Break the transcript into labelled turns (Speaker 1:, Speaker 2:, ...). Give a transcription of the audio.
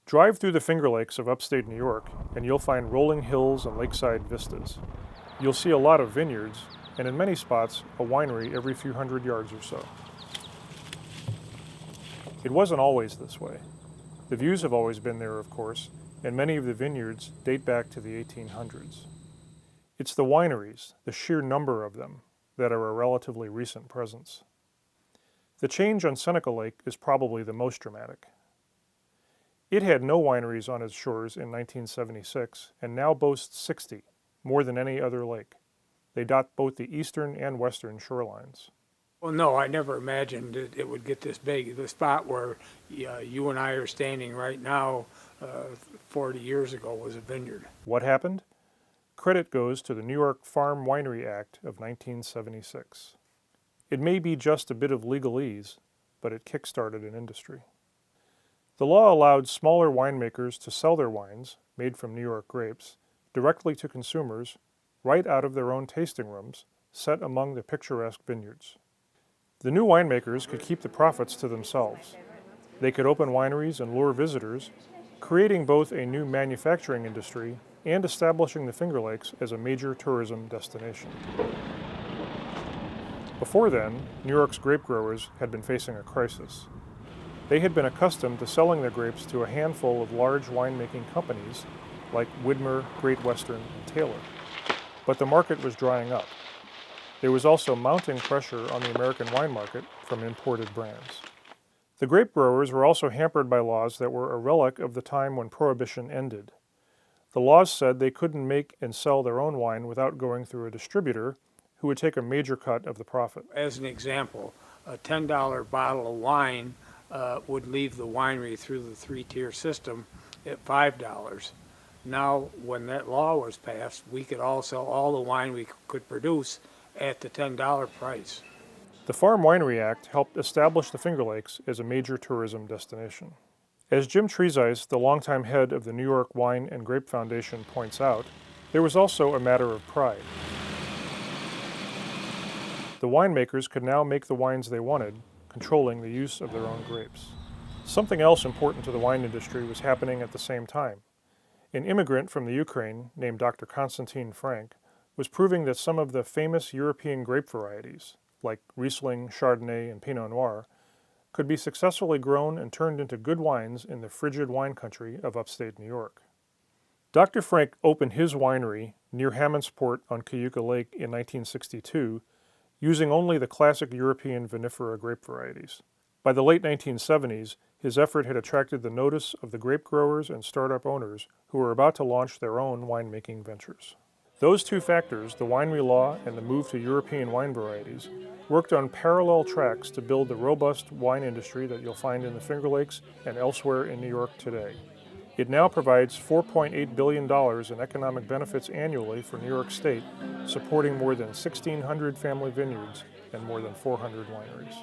Speaker 1: Drive through the Finger Lakes of upstate New York, and you'll find rolling hills and lakeside vistas. You'll see a lot of vineyards, and in many spots, a winery every few hundred yards or so. It wasn't always this way. The views have always been there, of course, and many of the vineyards date back to the 1800s. It's the wineries, the sheer number of them, that are a relatively recent presence. The change on Seneca Lake is probably the most dramatic. It had no wineries on its shores in 1976 and now boasts 60, more than any other lake. They dot both the eastern and western shorelines.
Speaker 2: Well, no, I never imagined it would get this big. The spot where you and I are standing right now 40 years ago was a vineyard.
Speaker 1: What happened? Credit goes to the New York Farm Winery Act of 1976. It may be just a bit of legalese, but it kickstarted an industry. The law allowed smaller winemakers to sell their wines, made from New York grapes, directly to consumers, right out of their own tasting rooms, set among the picturesque vineyards. The new winemakers could keep the profits to themselves. They could open wineries and lure visitors, creating both a new manufacturing industry and establishing the Finger Lakes as a major tourism destination. Before then, New York's grape growers had been facing a crisis. They had been accustomed to selling their grapes to a handful of large winemaking companies like Widmer, Great Western, and Taylor. But the market was drying up. There was also mounting pressure on the American wine market from imported brands. The grape growers were also hampered by laws that were a relic of the time when Prohibition ended. The laws said they couldn't make and sell their own wine without going through a distributor who would take a major cut of the profit.
Speaker 2: As an example, a $10 bottle of wine would leave the winery through the three-tier system at $5. Now, when that law was passed, we could all sell all the wine we could produce at the $10 price.
Speaker 1: The Farm Winery Act helped establish the Finger Lakes as a major tourism destination. As Jim Trezeis, the longtime head of the New York Wine and Grape Foundation, points out, there was also a matter of pride. The winemakers could now make the wines they wanted, controlling the use of their own grapes. Something else important to the wine industry was happening at the same time. An immigrant from the Ukraine named Dr. Constantine Frank was proving that some of the famous European grape varieties, like Riesling, Chardonnay, and Pinot Noir, could be successfully grown and turned into good wines in the frigid wine country of upstate New York. Dr. Frank opened his winery near Hammondsport on Cayuga Lake in 1962, using only the classic European vinifera grape varieties. By the late 1970s, his effort had attracted the notice of the grape growers and startup owners who were about to launch their own winemaking ventures. Those two factors, the winery law and the move to European wine varieties, worked on parallel tracks to build the robust wine industry that you'll find in the Finger Lakes and elsewhere in New York today. It now provides $4.8 billion in economic benefits annually for New York State, supporting more than 1,600 family vineyards and more than 400 wineries.